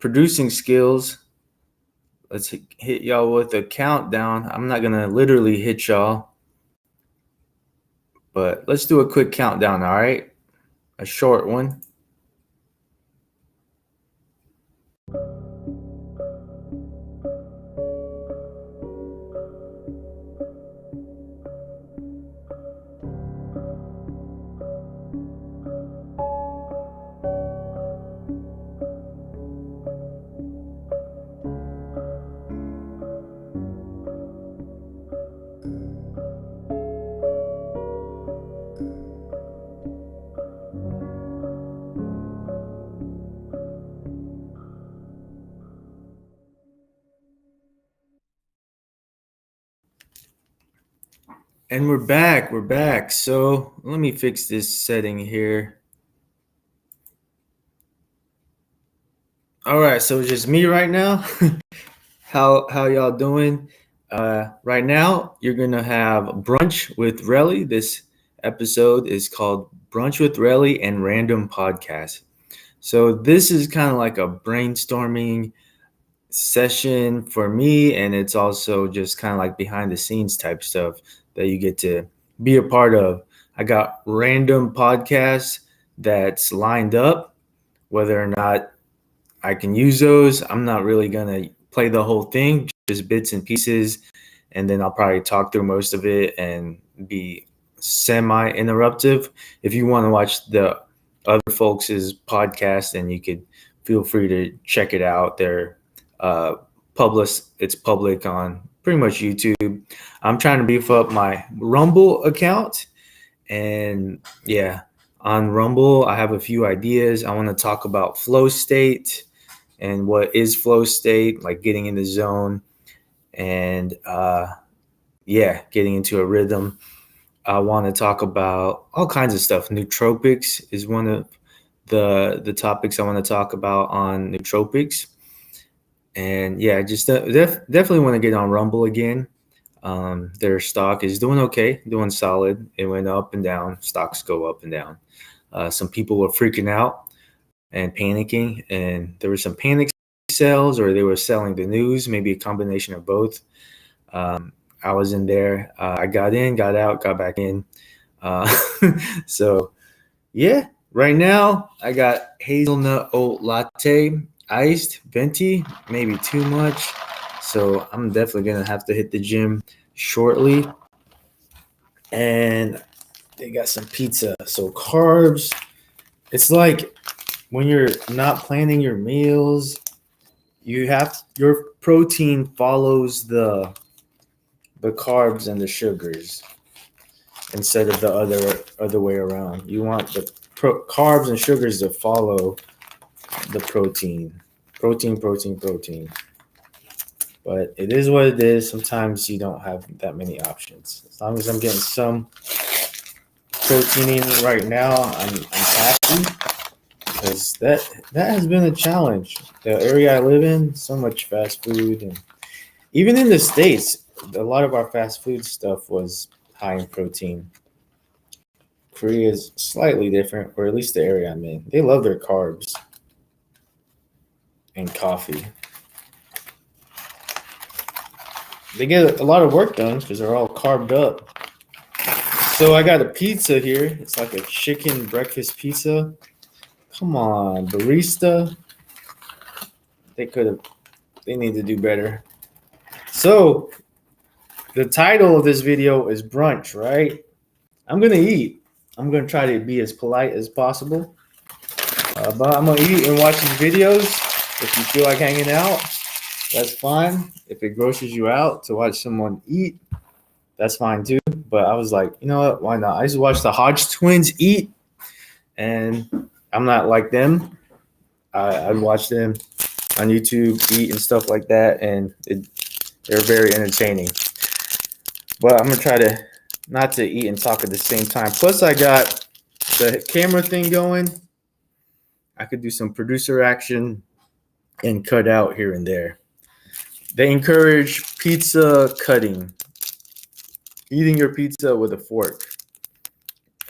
producing skills. Let's hit y'all with a countdown. I'm not gonna literally hit y'all, but let's do a quick countdown, all right? A short one. And we're back. We're back. So let me fix this setting here. All right. So it's just me right now. How y'all doing? Right now, you're gonna have brunch with Rellie. This episode is called Brunch with Rellie and Random Podcast. So this is kind of like a brainstorming session for me, and it's also just kind of like behind the scenes type stuff that you get to be a part of. I got random podcasts that's lined up. Whether or not I can use those, I'm not really gonna play the whole thing, just bits and pieces, and then I'll probably talk through most of it and be semi-interruptive. If you want to watch the other folks' podcast, then you could feel free to check it out. They're it's public on pretty much YouTube. I'm trying to beef up my Rumble account, and yeah, on Rumble I have a few ideas. I want to talk about flow state and what is flow state, like getting in the zone and getting into a rhythm. I want to talk about all kinds of stuff. Nootropics is one of the topics I want to talk about on nootropics. And yeah, just definitely want to get on Rumble again. Their stock is doing okay, doing solid. It went up and down. Stocks go up and down. Some people were freaking out and panicking, and there were some panic sales, or they were selling the news, maybe a combination of both. I was in there. I got in, got out, got back in. So yeah, right now I got hazelnut oat latte, iced, venti, maybe too much. So I'm definitely gonna have to hit the gym shortly. And they got some pizza. So carbs. It's like when you're not planning your meals, your protein follows the carbs and the sugars instead of the other way around. You want the carbs and sugars to follow the protein. But it is what it is. Sometimes you don't have that many options. As long as I'm getting some protein in right now, I'm happy, because that has been a challenge. The area I live in, so much fast food, and even in the States, a lot of our fast food stuff was high in protein. Korea is slightly different, or at least the area I'm in. They love their carbs and coffee. They get a lot of work done because they're all carved up. So I got a pizza here. It's like a chicken breakfast pizza. Come on, barista. They need to do better. So the title of this video is Brunch, right? I'm going to eat. I'm going to try to be as polite as possible. But I'm going to eat and watch these videos. If you feel like hanging out, that's fine. If it grosses you out to watch someone eat, that's fine too. But I was like, you know what? Why not? I used to watch the Hodge twins eat, and I'm not like them. I'd watch them on YouTube eat and stuff like that, and they're very entertaining. But I'm going to try to not to eat and talk at the same time. Plus, I got the camera thing going. I could do some producer action and cut out here and there. They encourage pizza cutting, eating your pizza with a fork.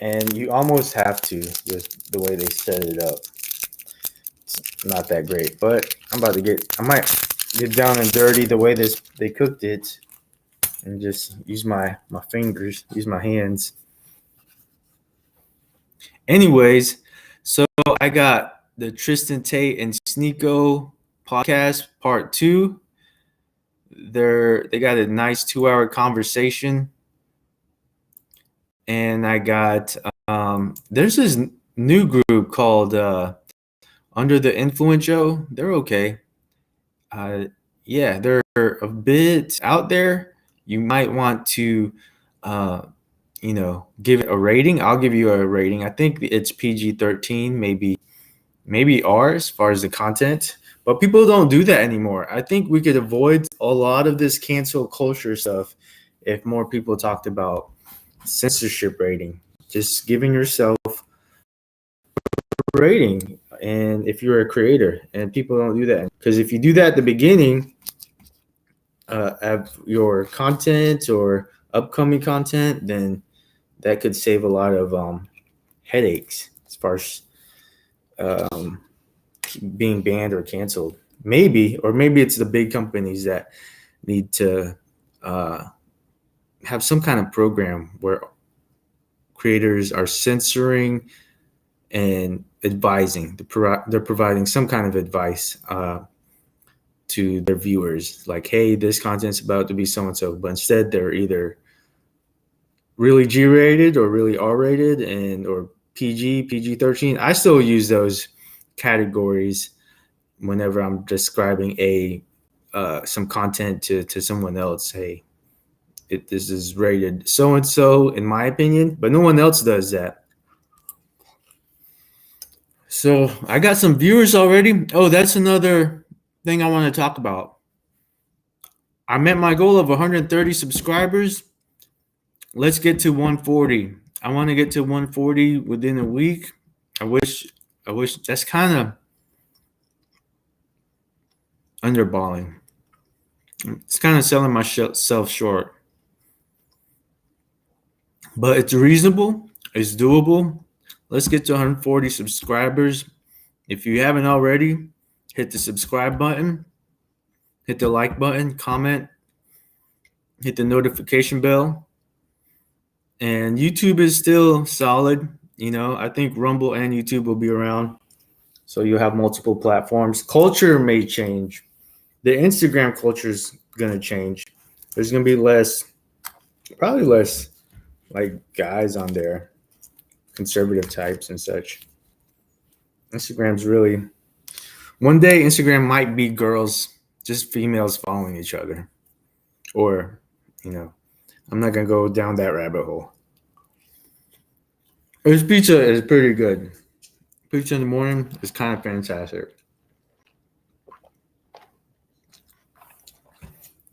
And you almost have to with the way they set it up. not that great. But I might get down and dirty the way they cooked it, and just use my fingers, use my hands. Anyways, so I got the Tristan Tate and Sneeko podcast part 2. They got a nice 2-hour conversation, and I got there's this new group called Under the Influence Show. They're okay. Yeah, they're a bit out there. You might want to give it a rating. I'll give you a rating. I think it's PG-13, maybe R as far as the content. But people don't do that anymore. I think we could avoid a lot of this cancel culture stuff if more people talked about censorship rating. Just giving yourself a rating. And if you're a creator, and people don't do that. Because if you do that at the beginning of your content or upcoming content, then that could save a lot of headaches as far as being banned or canceled. Maybe it's the big companies that need to have some kind of program where creators are censoring and advising. They're providing some kind of advice to their viewers, like, hey, this content's about to be so and so, but instead they're either really G-rated or really R-rated or PG-13. I still use those categories whenever I'm describing some content to someone else. Hey, this is rated so and so in my opinion, but no one else does that. So I got some viewers already. Oh, that's another thing I want to talk about. I met my goal of 130 subscribers. Let's get to 140. I want to get to 140 within a week. I wish that's kind of underballing. It's kind of selling myself short. But it's reasonable. It's doable. Let's get to 140 subscribers. If you haven't already, hit the subscribe button, hit the like button, comment, hit the notification bell. And YouTube is still solid. I think Rumble and YouTube will be around. So you'll have multiple platforms. Culture may change. The Instagram culture is going to change. There's going to be probably less like guys on there, conservative types and such. Instagram's really, one day Instagram might be girls, just females following each other. Or, I'm not going to go down that rabbit hole. This pizza is pretty good. Pizza in the morning is kind of fantastic.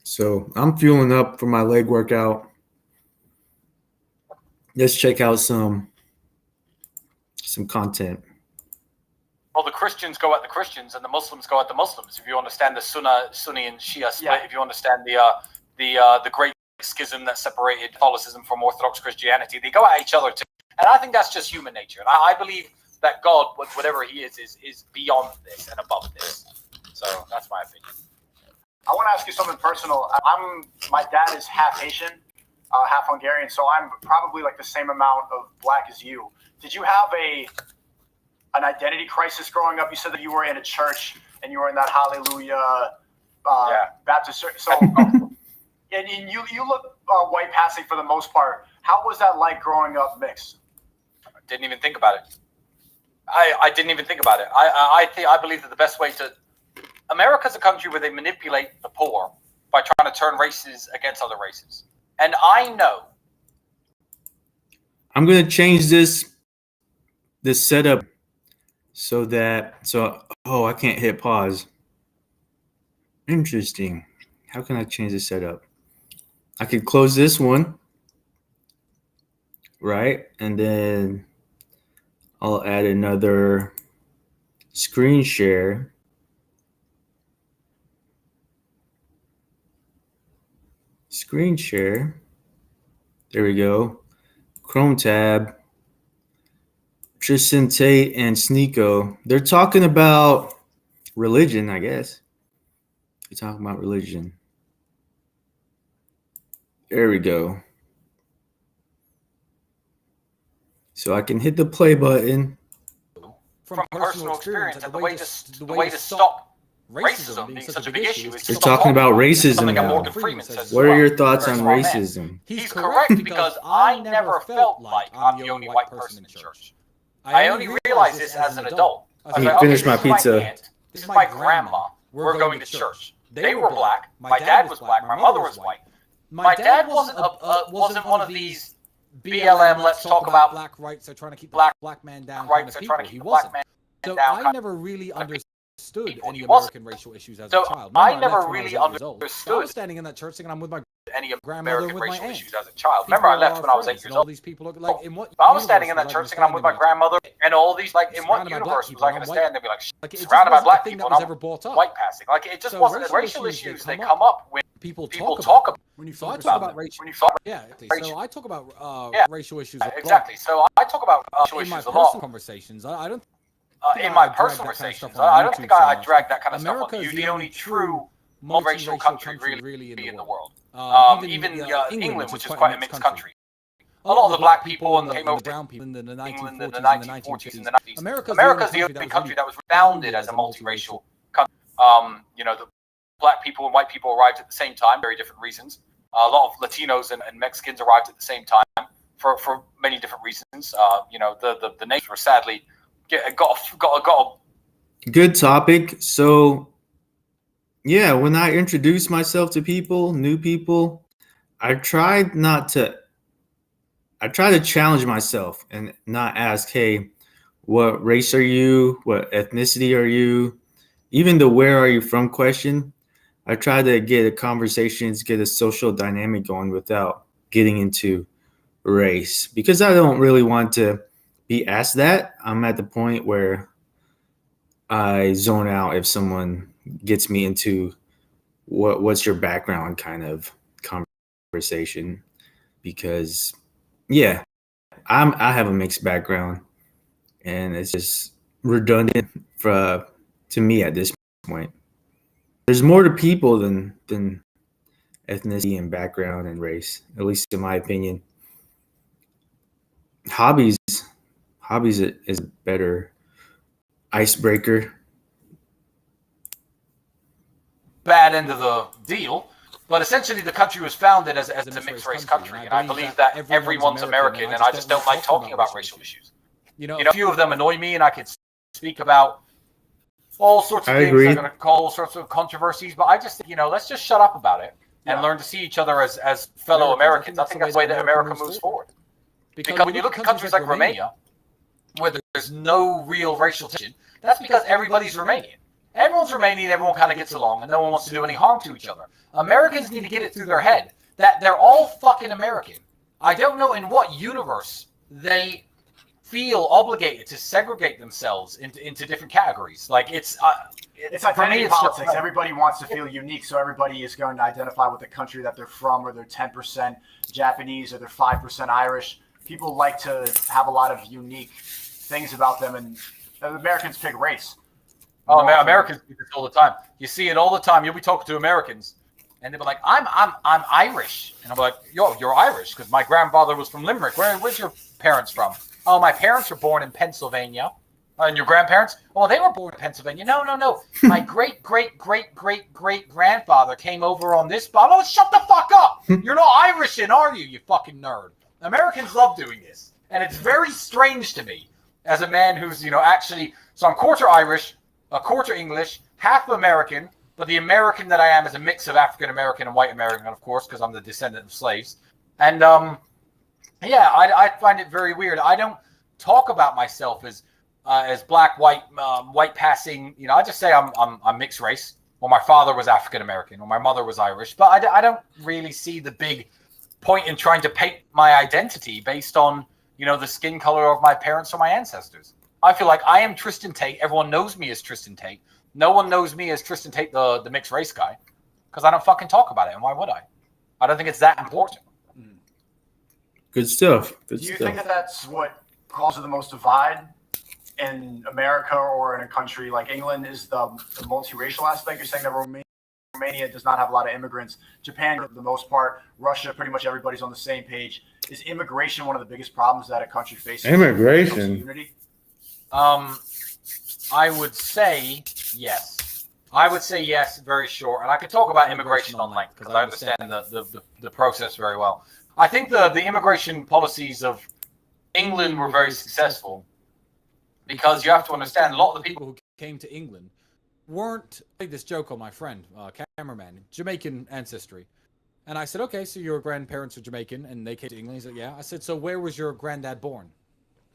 So I'm fueling up for my leg workout. Let's check out some content. Well, the Christians go at the Christians and the Muslims go at the Muslims. If you understand the Sunni and Shia split, if you understand the great schism that separated Catholicism from Orthodox Christianity, they go at each other too. And I think that's just human nature. And I believe that God, whatever he is beyond this and above this. So that's my opinion. I want to ask you something personal. My dad is half Haitian, half Hungarian, so I'm probably like the same amount of black as you. Did you have an identity crisis growing up? You said that you were in a church and you were in that Hallelujah Baptist church. So, and you look white passing for the most part. How was that like growing up mixed? I didn't even think about it. I didn't even think about it. I believe that the best way to America's a country where they manipulate the poor by trying to turn races against other races. And I know. I'm going to change this setup so I can't hit pause. Interesting. How can I change the setup? I could close this one, right? And then I'll add another screen share. Screen share. There we go. Chrome tab. Tristan Tate and Sneeko. They're talking about religion, I guess. You're talking about religion. There we go. So I can hit the play button. From personal experience, and the way to stop racism being such a big issue is You're talking about racism something that now. Morgan Freeman says. What are your thoughts Very on smart man. racism? He's correct because I never felt like I'm the only white person in church. I only realized this as an adult. Let me finish my pizza. This is my grandma. We're going to church. They were black. My dad was black. My mother was white. My dad wasn't one of these BLM. Let's talk about black rights. They're trying to keep the black man down. rights. They're trying to keep the black man So down. I never really understood any He wasn't. American racial issues as So a child. I Remember, never left when I was really 8 years old. I understood was standing in that church singing, I'm with my any grandmother American and with my racial aunt. issues as a child. Remember, I left when I was 8 years All old. these people look like in what I was standing in that universe church was singing, I'm with my understanding grandmother, and all these, like, in what Surrounded by black universe was people, I and going to I'm stand there and be like, Like, it just surrounded by wasn't a black thing people, that was and ever I'm brought up. white passing? Like, it just So wasn't racial racial issues, issues. they They come come up when people people talk talk about. when you So talk I about talk about racial. when you talk Yeah, racial. so I talk about Yeah. racial issues a lot. Exactly. So I talk about racial In my issues a personal lot. conversations. I don't In my personal conversations, I don't think I drag that kind of stuff on America you. is The only true multiracial multiracial country really in the world. Even England, which is quite a mixed country. A lot of the black people and came the over brown people in the England 1940s in the and the 1940s and 1950s. the 90s. America's the only country that was founded as a multiracial country. The black people and white people arrived at the same time, very different reasons. A lot of Latinos and Mexicans arrived at the same time for many different reasons. The names were sadly got Good topic. So, yeah, when I introduce myself to people, new people, I try to challenge myself and not ask, hey, what race are you? What ethnicity are you? Even the where are you from question. I try to get a conversation, get a social dynamic going without getting into race because I don't really want to be asked that. I'm at the point where I zone out if someone gets me into what's your background kind of conversation because yeah, I have a mixed background and it's just redundant to me at this point. There's more to people than ethnicity and background and race, at least in my opinion. Hobbies is a better icebreaker. bad end of the deal. But essentially, the country was founded as a mixed race country, and I believe that everyone's American, and I just don't like talking about racial issues. A few of them annoy me, and I could speak about all sorts of things. I'm going to call all sorts of controversies, but I just think, let's just shut up about it and learn to see each other as fellow Americans. I think that's the way that America moves forward. Because when you look at countries like Romania, where there's no real racial tension, that's because everybody's Romanian. Everyone's Romanian, everyone kind of gets along, and no one wants to do any harm to each other. Americans need to get it through their head that they're all fucking American. I don't know in what universe they feel obligated to segregate themselves into different categories. Like, it's identity politics. Everybody wants to feel unique, so everybody is going to identify with the country that they're from, or they're 10% Japanese, or they're 5% Irish. People like to have a lot of unique things about them, and Americans pick race. Oh, Americans do this all the time. You see it all the time. You'll be talking to Americans, and they'll be like, "I'm Irish," and I'm like, "Yo, you're Irish because my grandfather was from Limerick. Where's your parents from?" "Oh, my parents were born in Pennsylvania." "And your grandparents?" "Oh, they were born in Pennsylvania." No. My great grandfather came over on this boat. "Oh, shut the fuck up! You're not Irish, are you? You fucking nerd." Americans love doing this, and it's very strange to me as a man who's actually. So I'm quarter Irish, a quarter English, half American, but the American that I am is a mix of African American and white American, of course, because I'm the descendant of slaves. And I find it very weird. I don't talk about myself as black, white, white passing. I just say I'm mixed race, or my father was African American, or my mother was Irish. But I don't really see the big point in trying to paint my identity based on the skin color of my parents or my ancestors. I feel like I am Tristan Tate. Everyone knows me as Tristan Tate. No one knows me as Tristan Tate, the mixed race guy, because I don't fucking talk about it. And why would I? I don't think it's that important. Good stuff. Do you think that that's what causes the most divide in America or in a country like England is the multiracial aspect. You're saying that Romania does not have a lot of immigrants. Japan, for the most part, Russia, pretty much everybody's on the same page. Is immigration one of the biggest problems that a country faces? Immigration. Unity? I would say yes. I would say yes, very short. And I could talk about immigration on length because I understand the process very well. I think the immigration policies of England were very successful because you have to understand a lot of the people who came to England weren't. I made this joke on my friend, cameraman, Jamaican ancestry. And I said, okay, so your grandparents are Jamaican and they came to England. He said, yeah. I said, so where was your granddad born?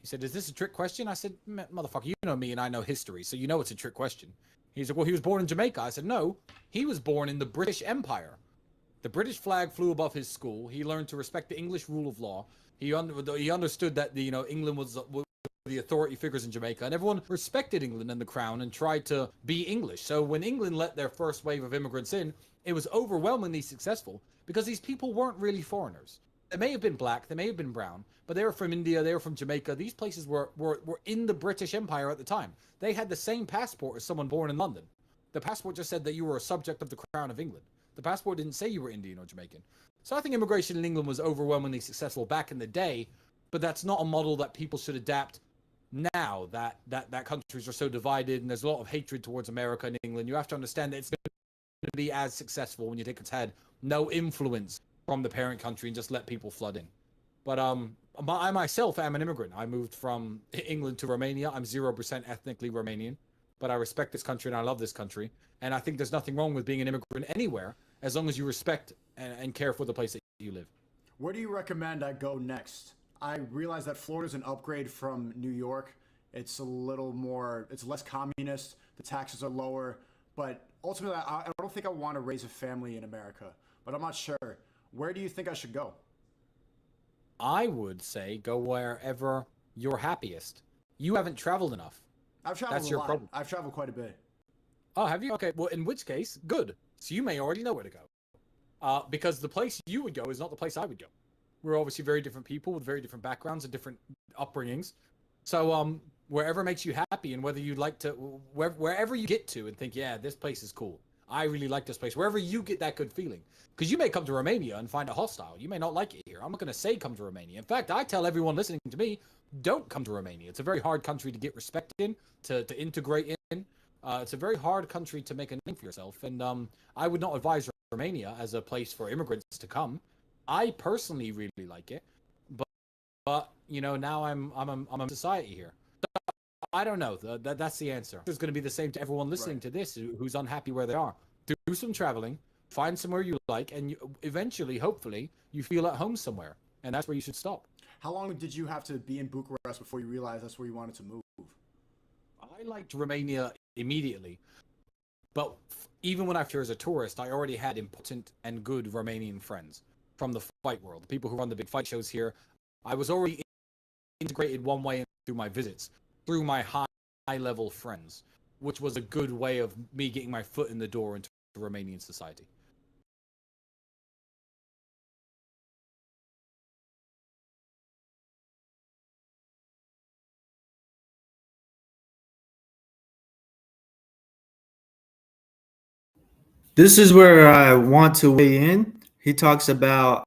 He said, is this a trick question? I said, motherfucker, you know me and I know history, so you know it's a trick question. He's like, well, he was born in Jamaica. I said, no, he was born in the British Empire. The British flag flew above his school. He learned to respect the English rule of law. He understood that England was the authority figures in Jamaica, and everyone respected England and the crown and tried to be English. So when England let their first wave of immigrants in, it was overwhelmingly successful because these people weren't really foreigners. They may have been black, they may have been brown, but they were from India, they were from Jamaica. These places were in the British Empire at the time. They had the same passport as someone born in London. The passport just said that you were a subject of the Crown of England. The passport didn't say you were Indian or Jamaican. So I think immigration in England was overwhelmingly successful back in the day, but that's not a model that people should adapt now that countries are so divided and there's a lot of hatred towards America and England. You have to understand that it's going to be as successful when you think it's had no influence from the parent country and just let people flood in. But I myself am an immigrant. I moved from England to Romania. I'm 0% ethnically Romanian, but I respect this country and I love this country. And I think there's nothing wrong with being an immigrant anywhere as long as you respect and care for the place that you live. Where do you recommend I go next? I realize that Florida's an upgrade from New York. It's a little more, it's less communist. The taxes are lower, but ultimately I don't think I want to raise a family in America, but I'm not sure. Where do you think I should go? I would say go wherever you're happiest. You haven't traveled enough. I've traveled That's a your lot. problem. I've traveled quite a bit. Oh, have you? Okay, well, in which case, good. So you may already know where to go. Because the place you would go is not the place I would go. We're obviously very different people with very different backgrounds and different upbringings. So wherever makes you happy and whether you'd like to, wherever you get to and think, yeah, this place is cool. I really like this place. Wherever you get that good feeling. Because you may come to Romania and find it hostile. You may not like it here. I'm not going to say come to Romania. In fact, I tell everyone listening to me, don't come to Romania. It's a very hard country to get respect in, to integrate in. It's a very hard country to make a name for yourself. And I would not advise Romania as a place for immigrants to come. I personally really like it. But you know, now I'm a society here. I don't know. That's the answer. It's going to be the same to everyone listening to this who's unhappy where they are. Do some traveling, find somewhere you like, and eventually, hopefully, you feel at home somewhere. And that's where you should stop. How long did you have to be in Bucharest before you realized that's where you wanted to move? I liked Romania immediately. But even when I was here as a tourist, I already had important and good Romanian friends from the fight world. The people who run the big fight shows here. I was already integrated one way through my visits, through my high-level friends, which was a good way of me getting my foot in the door into Romanian society. This is where I want to weigh in. He talks about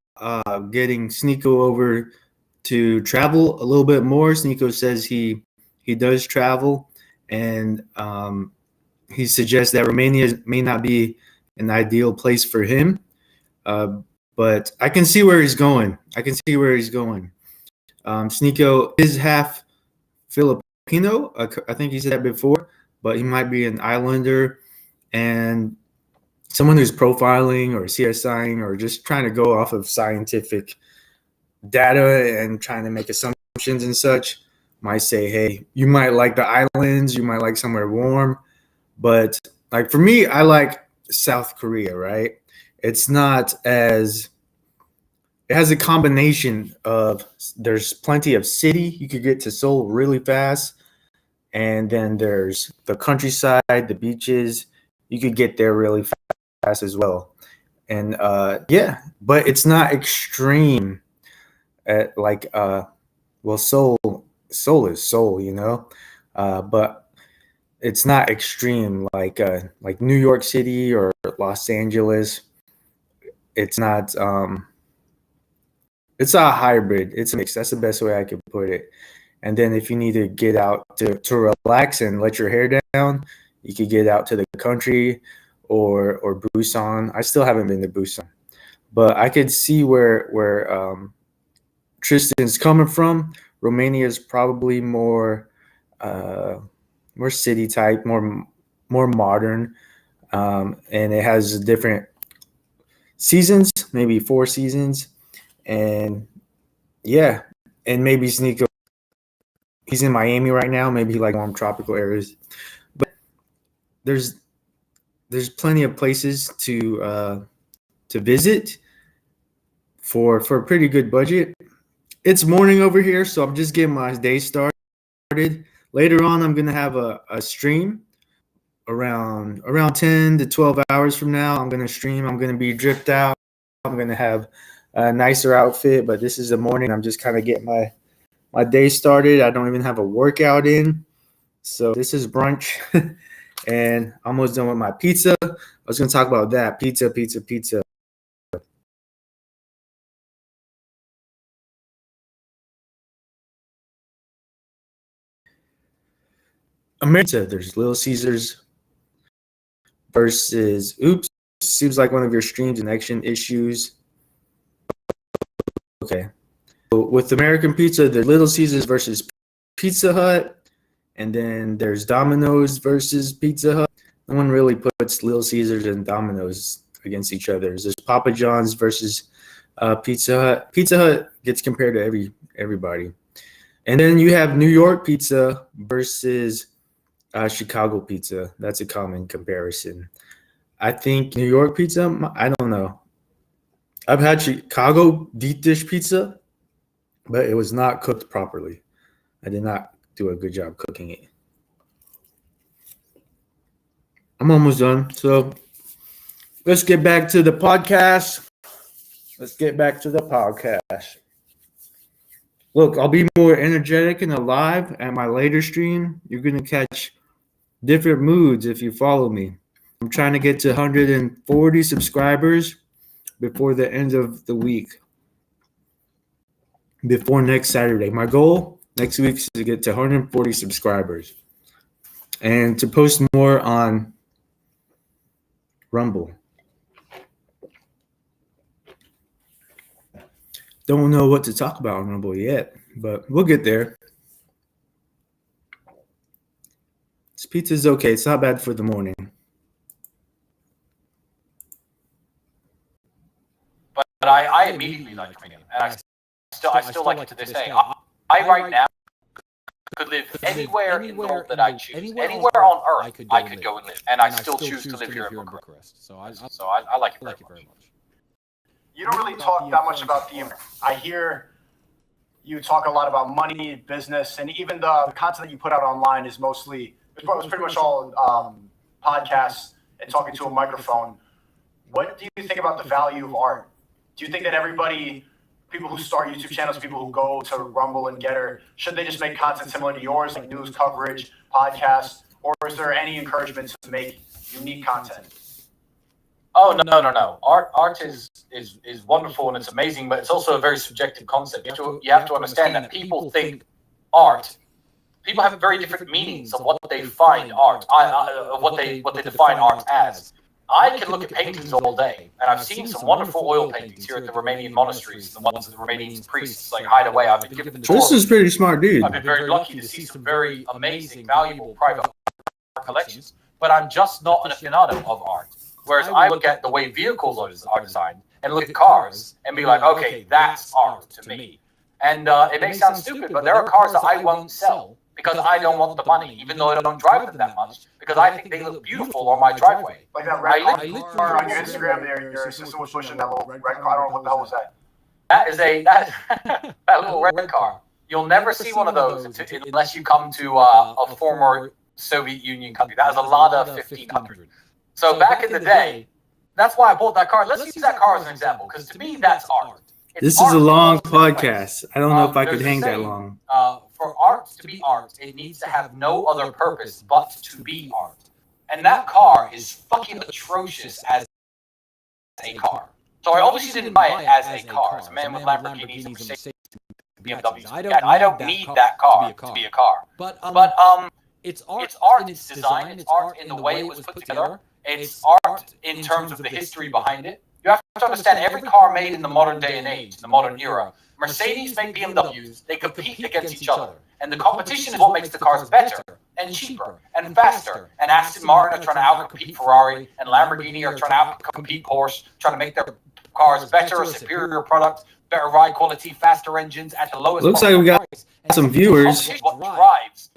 getting Sneeko over to travel a little bit more. Sneeko says he does travel, and he suggests that Romania may not be an ideal place for him. But I can see where he's going. Sneeko is half Filipino. I think he said that before, but he might be an islander and someone who's profiling or CSIing or just trying to go off of scientific data and trying to make assumptions and such might say, hey, you might like the islands, you might like somewhere warm. But like for me, I like South Korea, right? It's not as, it has a combination of, there's plenty of city. You could get to Seoul really fast. And then there's the countryside, the beaches. You could get there really fast as well. And yeah, but it's not extreme at like, well, Seoul is Seoul, you know? but it's not extreme like New York City or Los Angeles. It's not. It's a hybrid. It's a mix. That's the best way I could put it. And then if you need to get out to relax and let your hair down, you could get out to the country or Busan. I still haven't been to Busan, but I could see where Tristan's coming from. Romania is probably more city type, more modern, and it has different seasons, maybe 4 seasons, and yeah, and maybe Sneeko. He's in Miami right now, maybe like warm tropical areas, but there's plenty of places to visit for a pretty good budget. It's morning over here, so I'm just getting my day started. Later on, I'm gonna have a stream around 10 to 12 hours from now. I'm gonna stream. I'm gonna be dripped out. I'm gonna have a nicer outfit, but this is the morning. I'm just kind of getting my day started. I don't even have a workout in, so this is brunch, and I'm almost done with my pizza. I was gonna talk about that pizza. America, there's Little Caesars versus oops. Seems like one of your stream connection issues. Okay. So with American pizza, there's Little Caesars versus Pizza Hut, and then there's Domino's versus Pizza Hut. No one really puts Little Caesars and Domino's against each other. There's Papa John's versus Pizza Hut. Pizza Hut gets compared to everybody. And then you have New York pizza versus Chicago pizza. That's a common comparison. I think New York pizza, I don't know. I've had Chicago deep dish pizza, but it was not cooked properly. I did not do a good job cooking it. I'm almost done. So let's get back to the podcast. Look, I'll be more energetic and alive at my later stream. You're going to catch different moods if you follow me. I'm trying to get to 140 subscribers before the end of the week, before next Saturday. My goal next week is to get to 140 subscribers and to post more on Rumble. Don't know what to talk about on Rumble yet, but we'll get there. This pizza's okay. It's not bad for the morning. But I immediately liked Premium, and I still like it to this day. I right now could live anywhere in the world that I choose. Anywhere on Earth, I could go and live, and I still choose to live here in Bucharest. So I like it very much. You don't really talk that much about the. I hear you talk a lot about money, business, and even the content that you put out online is mostly, it's pretty much all podcasts and talking to a microphone. What do you think about the value of art? Do you think that everybody, people who start YouTube channels, people who go to Rumble and Getter, should they just make content similar to yours, like news coverage, podcasts, or is there any encouragement to make unique content? Oh, no. Art is wonderful and it's amazing, but it's also a very subjective concept. You have to understand that people think art. People have very different meanings of what they find art, what they define art as. I can look at paintings all day, and I've seen some wonderful oil paintings here at the Romanian monasteries, the ones that the Romanian priests like hide away. I've been given the tour. This is pretty smart, dude. I've been very lucky to see some very amazing, valuable private art collections, but I'm just not an aficionado of art. Whereas I look at the way vehicles are designed and look at cars and be like, okay, that's art to me. And it may sound stupid, but there are cars that I won't sell because I don't want the money, even though I don't drive them that much, because I think they look beautiful on my driveway. Like that red car on your Instagram there, your assistant was pushing that little red car. I don't know what the hell was that. That is that little red car. You'll never see one of those unless you come to a former Soviet Union country. That is a Lada 1500. So back in the day, that's why I bought that car. Let's use that car as an example, because to me, that's art. This is a long podcast. I don't know if I could hang that long. for art to be art, it needs to have no other purpose but to be art. And that car is fucking atrocious as a car. So I obviously didn't buy it as a car. As a man with Lamborghinis and Mercedes, BMWs. I don't need that car to be a car. But it's art. It's art. In It's design. It's art in the way it was put together. It's art in terms of the history behind it. You have to understand every car made in the modern day and age, in the modern era. Mercedes make BMWs. They compete against each other. And the competition is what makes the cars better and cheaper and faster. And Aston Martin are trying to outcompete Ferrari, and Lamborghini are trying to outcompete Porsche, trying to make their cars better, superior products, better ride quality, faster engines at the lowest. Looks like we got some viewers. What drives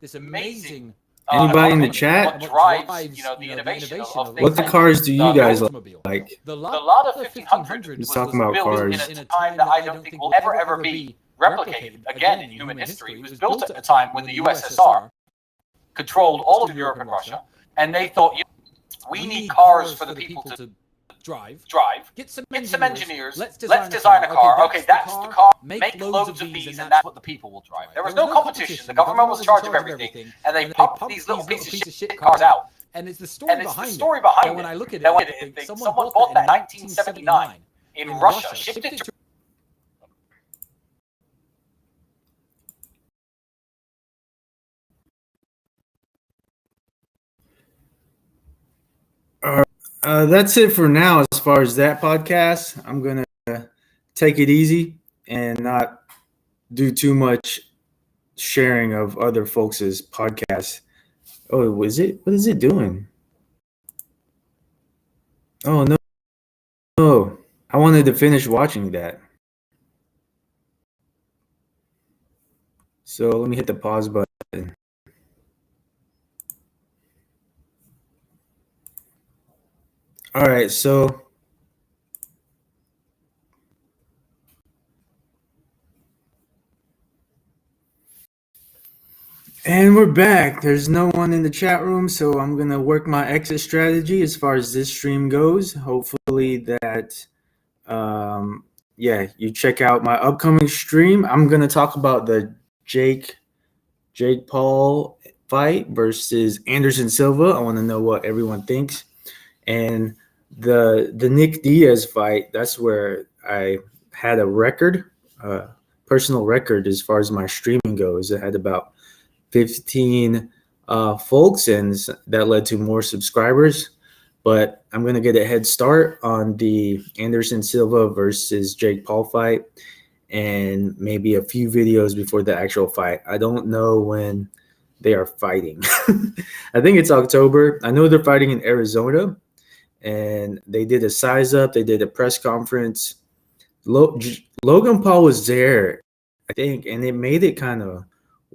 this amazing. Anybody in the chat? What drives, the innovation of things. What the cars do you guys like? The Lada 1500 was talking about built cars. in a time that I don't think will ever be replicated again in human history. It was built at a time when the USSR controlled all of Europe and Russia, and they thought, we need cars for the people to drive. Get some engineers. Let's design a car. Okay, that's the car. Make loads of these, and that's what the people will drive. There was no competition. The government was in charge of everything, and they popped these little pieces of shit cars out. And it's the story behind it. When I look at it, someone bought that in 1979 in Russia, shipped it to. That's it for now as far as that podcast. I'm going to take it easy and not do too much sharing of other folks' podcasts. Oh, was it? What is it doing? Oh, no. Oh, I wanted to finish watching that. So let me hit the pause button. All right, so and we're back. There's no one in the chat room, so I'm going to work my exit strategy as far as this stream goes. Hopefully that, you check out my upcoming stream. I'm going to talk about the Jake Paul fight versus Anderson Silva. I want to know what everyone thinks. And the Nick Diaz fight, that's where I had a record, personal record as far as my streaming goes. I had about 15 folks, and that led to more subscribers. But I'm going to get a head start on the Anderson Silva versus Jake Paul fight and maybe a few videos before the actual fight. I don't know when they are fighting. I think it's October. I know they're fighting in Arizona, and they did a size up. They did a press conference. Logan Paul was there, I think, and it made it kind of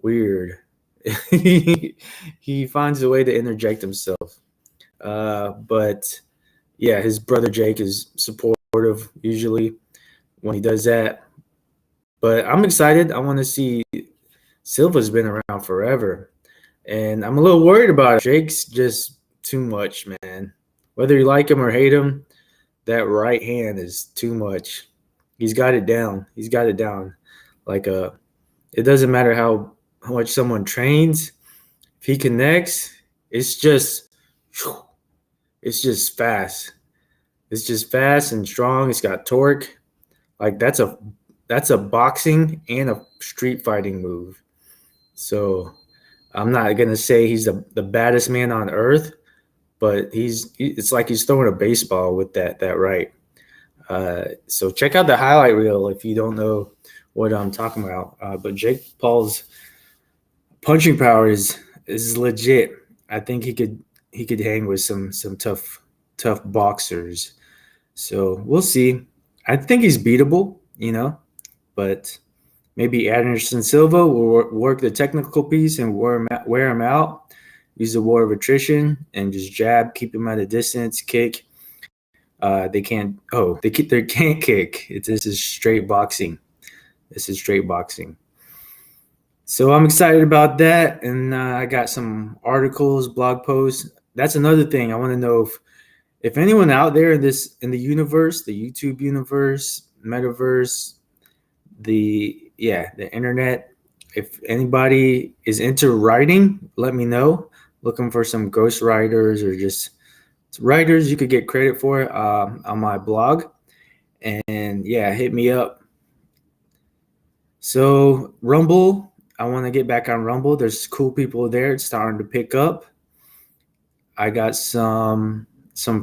weird. He finds a way to interject himself. But yeah, his brother Jake is supportive usually when he does that. But I'm excited. I want to see. Silva's been around forever, and I'm a little worried about it. Jake's just too much, man. Whether you like him or hate him, that right hand is too much. He's got it down. Like it doesn't matter how much someone trains. If he connects, it's just fast. It's just fast and strong. It's got torque. Like that's a boxing and a street fighting move. So I'm not gonna say he's the baddest man on earth, but it's like he's throwing a baseball with that right. So check out the highlight reel if you don't know what I'm talking about. But Jake Paul's punching power is legit. I think he could hang with some tough boxers. So we'll see. I think he's beatable, but maybe Anderson Silva will work the technical piece and wear him out. Use the war of attrition and just jab, keep him at a distance, kick. They can't kick. This is straight boxing. So I'm excited about that, and I got some articles, blog posts. That's another thing I want to know if anyone out there in the universe, the YouTube universe, metaverse, the internet, if anybody is into writing, let me know. Looking for some ghost writers or just writers you could get credit for on my blog. And yeah, hit me up. So Rumble, I want to get back on Rumble. There's cool people there. It's starting to pick up. I got some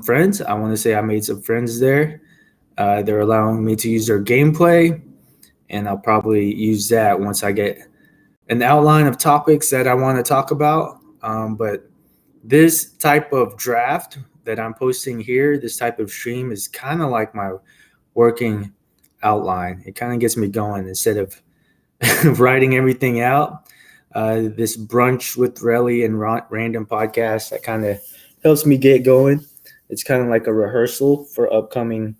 friends. I want to say I made some friends there. They're allowing me to use their gameplay, and I'll probably use that once I get an outline of topics that I want to talk about. But this type of draft that I'm posting here, this type of stream is kind of like my working outline. It kind of gets me going instead of writing everything out. This brunch with Rellie and random podcast that kind of helps me get going. It's kind of like a rehearsal for upcoming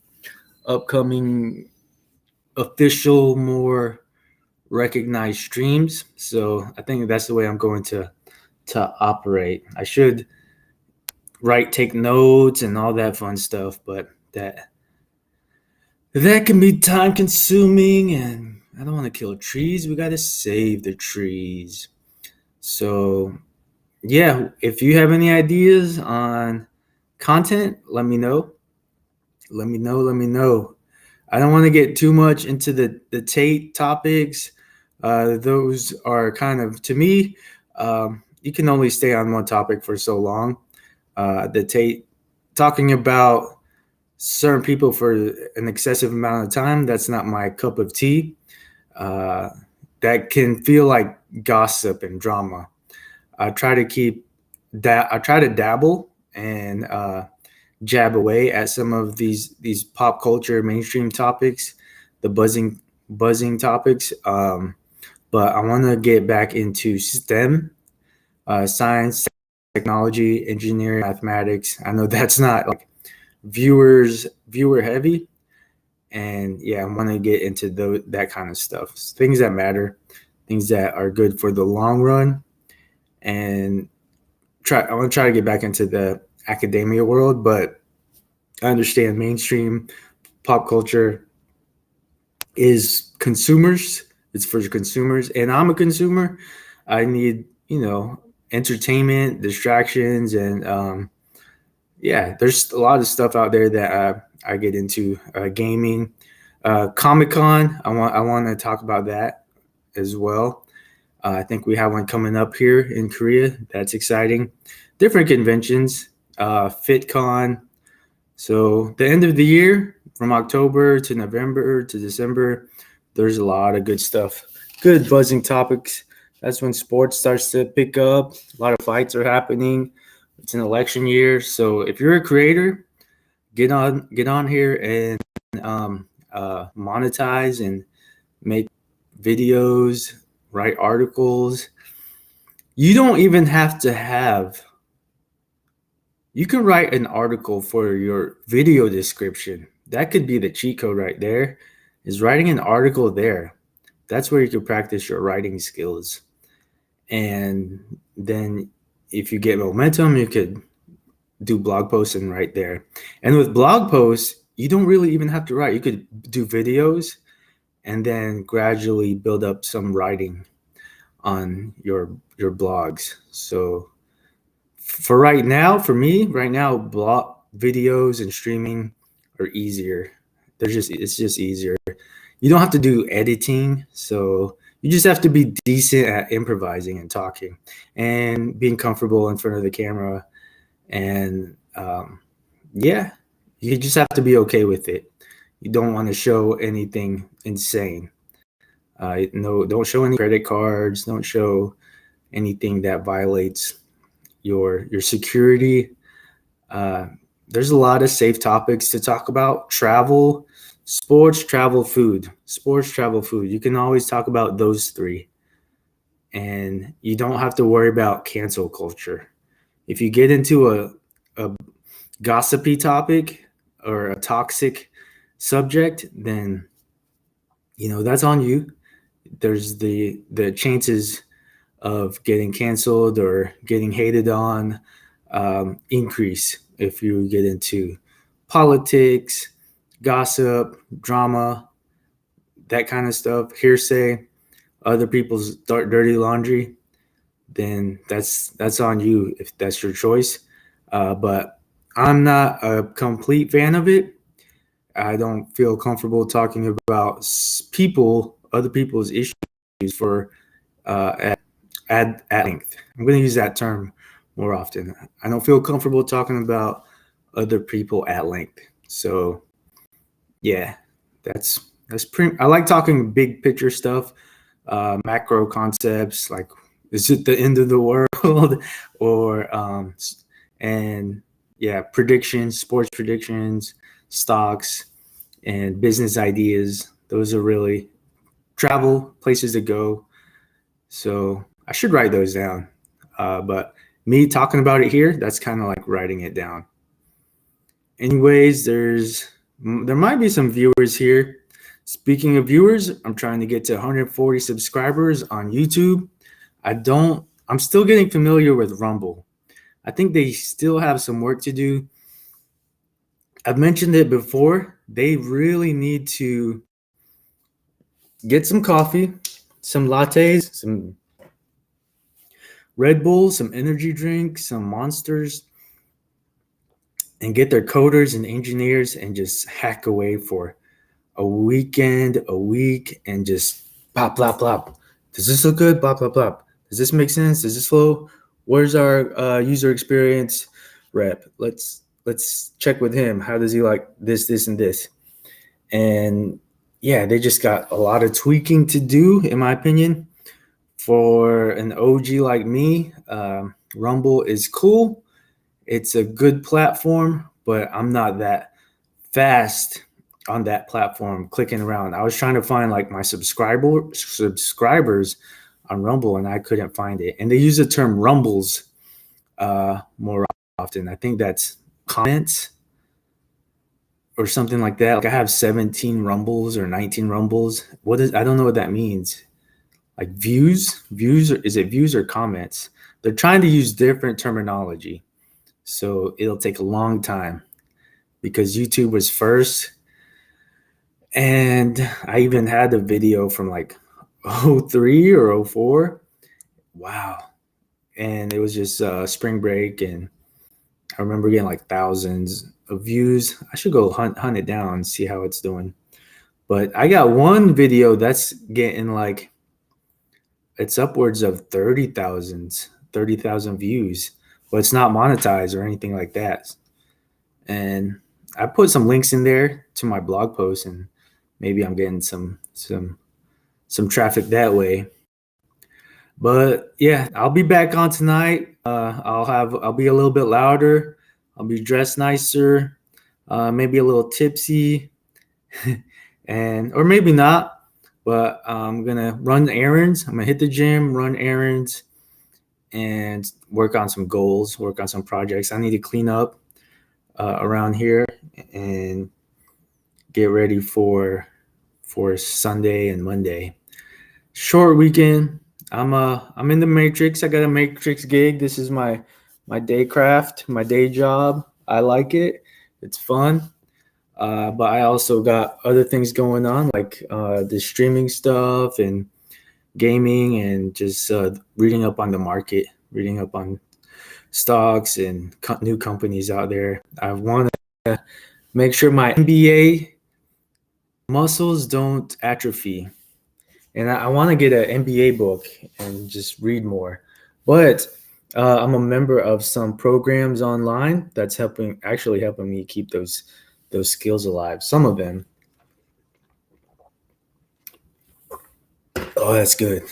official, more recognized streams. So I think that's the way I'm going to operate. I should take notes and all that fun stuff, but that can be time consuming, and I don't want to kill trees. We got to save the trees. So yeah, if you have any ideas on content, let me know. Let me know. I don't want to get too much into the Tate topics. Those are kind of, to me, you can only stay on one topic for so long. The Tate, talking about certain people for an excessive amount of time, that's not my cup of tea. That can feel like gossip and drama. I try to dabble and jab away at some of these pop culture mainstream topics, the buzzing topics. But I want to get back into STEM, science, technology, engineering, mathematics. I know that's not like viewer heavy, and yeah, I want to get into that kind of stuff, things that matter, things that are good for the long run, and I want to try to get back into the academia world, but I understand mainstream pop culture is consumers. It's for consumers, and I'm a consumer. I need, entertainment, distractions, and yeah, there's a lot of stuff out there that I get into. Gaming, Comic-Con. I want to talk about that as well. I think we have one coming up here in Korea. That's exciting. Different conventions, FitCon. So the end of the year, from October to November to December, there's a lot of good stuff, good buzzing topics. That's when sports starts to pick up. A lot of fights are happening. It's an election year, so if you're a creator, get on here and monetize and make videos, write articles. You don't even have to have. You can write an article for your video description. That could be the cheat code right there, is writing an article there. That's where you can practice your writing skills. And then if you get momentum, you could do blog posts and write there. And with blog posts, you don't really even have to write. You could do videos and then gradually build up some writing on your blogs. So for me right now, blog videos and streaming are easier. It's just easier. You don't have to do editing, so you just have to be decent at improvising and talking and being comfortable in front of the camera. And yeah, you just have to be okay with it. You don't want to show anything insane. No, don't show any credit cards. Don't show anything that violates your security. There's a lot of safe topics to talk about. Travel, sports, travel, food. Sports, travel, food. You can always talk about those three. And you don't have to worry about cancel culture. If you get into a gossipy topic or a toxic subject, then that's on you. There's the chances of getting canceled or getting hated on increase if you get into politics, gossip, drama, that kind of stuff, hearsay. other people's dirty laundry, then that's on you if that's your choice. But I'm not a complete fan of it. I don't feel comfortable talking about other people's issues for at length. I'm going to use that term more often. I don't feel comfortable talking about other people at length. So yeah, that's pretty. I like talking big picture stuff, macro concepts like is it the end of the world or and yeah, predictions, sports predictions, stocks, and business ideas. Those are really travel places to go. So I should write those down. But me talking about it here, that's kind of like writing it down. Anyways, there might be some viewers here. Speaking of viewers, I'm trying to get to 140 subscribers on YouTube. I'm still getting familiar with Rumble. I think they still have some work to do. I've mentioned it before. They really need to get some coffee, some lattes, some Red Bulls, some energy drinks, some Monsters, and get their coders and engineers and just hack away for a weekend, a week, and just pop, plop, plop. Does this look good? Blah, blah, blah. Does this make sense? Does this flow? Where's our user experience rep? Let's check with him. How does he like this, and this? And yeah, they just got a lot of tweaking to do, in my opinion. For an OG like me, Rumble is cool. It's a good platform, but I'm not that fast on that platform clicking around. I was trying to find like my subscribers on Rumble and I couldn't find it. And they use the term rumbles more often. I think that's comments or something like that. Like I have 17 rumbles or 19 rumbles. I don't know what that means. Like views, is it views or comments? They're trying to use different terminology. So it'll take a long time because YouTube was first. And I even had a video from like 03 or 04. Wow. And it was just spring break. And I remember getting like thousands of views. I should go hunt it down and see how it's doing. But I got one video that's getting like, it's upwards of 30,000 views, but it's not monetized or anything like that. And I put some links in there to my blog post, and maybe I'm getting some traffic that way. But yeah, I'll be back on tonight. I'll be a little bit louder. I'll be dressed nicer, maybe a little tipsy, or maybe not. But I'm gonna run errands. I'm gonna hit the gym, run errands, and work on some goals, work on some projects. I need to clean up around here and get ready for Sunday and Monday. Short weekend. I'm in the Matrix. I got a Matrix gig. This is my day craft, my day job. I like it. It's fun. But I also got other things going on, like the streaming stuff and gaming, and just reading up on the market, reading up on stocks and new companies out there. I want to make sure my MBA muscles don't atrophy. And I want to get an MBA book and just read more. But I'm a member of some programs online that's actually helping me keep those skills alive. Some of them. Oh, that's good.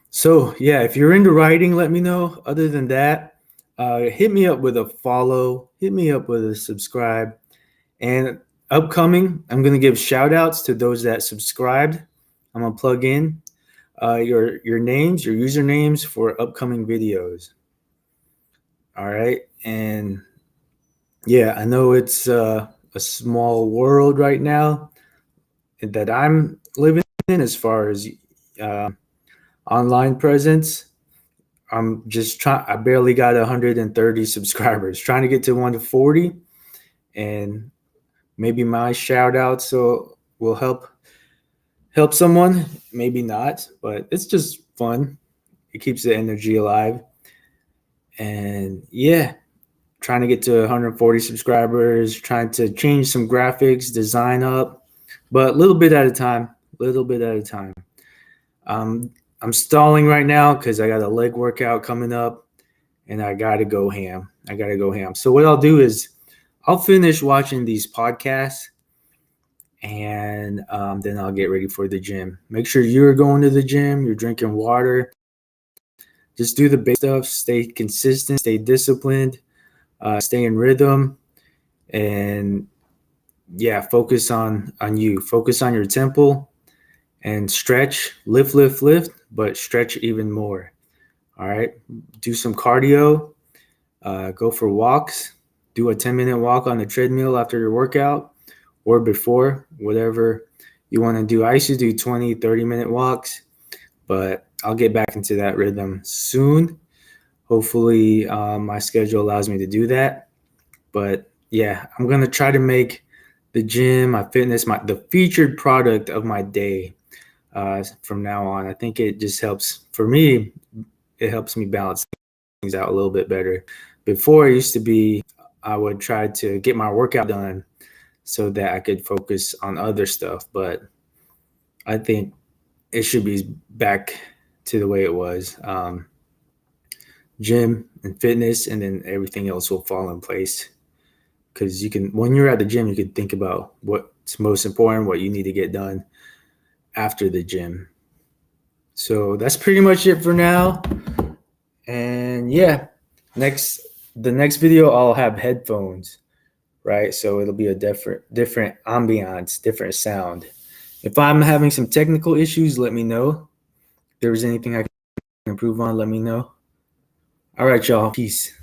So yeah, if you're into writing, let me know. Other than that, hit me up with a follow, hit me up with a subscribe. And upcoming, I'm going to give shout outs to those that subscribed. I'm going to plug in your names, your usernames for upcoming videos. All right. And yeah, I know it's a small world right now that I'm living in as far as online presence. I'm just trying. I barely got 130 subscribers. Trying to get to 140, and maybe my shout outs will help help someone, maybe not, but it's just fun. It keeps the energy alive. And yeah, trying to get to 140 subscribers, trying to change some graphics, design up, but a little bit at a time, little bit at a time. I'm stalling right now because I got a leg workout coming up and I got to go ham. So what I'll do is I'll finish watching these podcasts and then I'll get ready for the gym. Make sure you're going to the gym, you're drinking water. Just do the basic stuff, stay consistent, stay disciplined, stay in rhythm, and yeah, focus on you. Focus on your temple and stretch, lift, but stretch even more. All right. Do some cardio, go for walks, do a 10-minute walk on the treadmill after your workout or before, whatever you want to do. I used to do 20, 30-minute walks, but I'll get back into that rhythm soon. Hopefully my schedule allows me to do that. But yeah, I'm going to try to make the gym, my fitness, the featured product of my day from now on. I think it just helps, for me, it helps me balance things out a little bit better. Before, it used to be I would try to get my workout done so that I could focus on other stuff. But I think it should be back to the way it was. Gym and fitness, and then everything else will fall in place. Because when you're at the gym, you can think about what's most important, what you need to get done after the gym. So that's pretty much it for now. And yeah, the next video I'll have headphones, right? So it'll be a different ambiance, different sound. If I'm having some technical issues, let me know. If there's anything I can improve on, let me know. All right, y'all. Peace.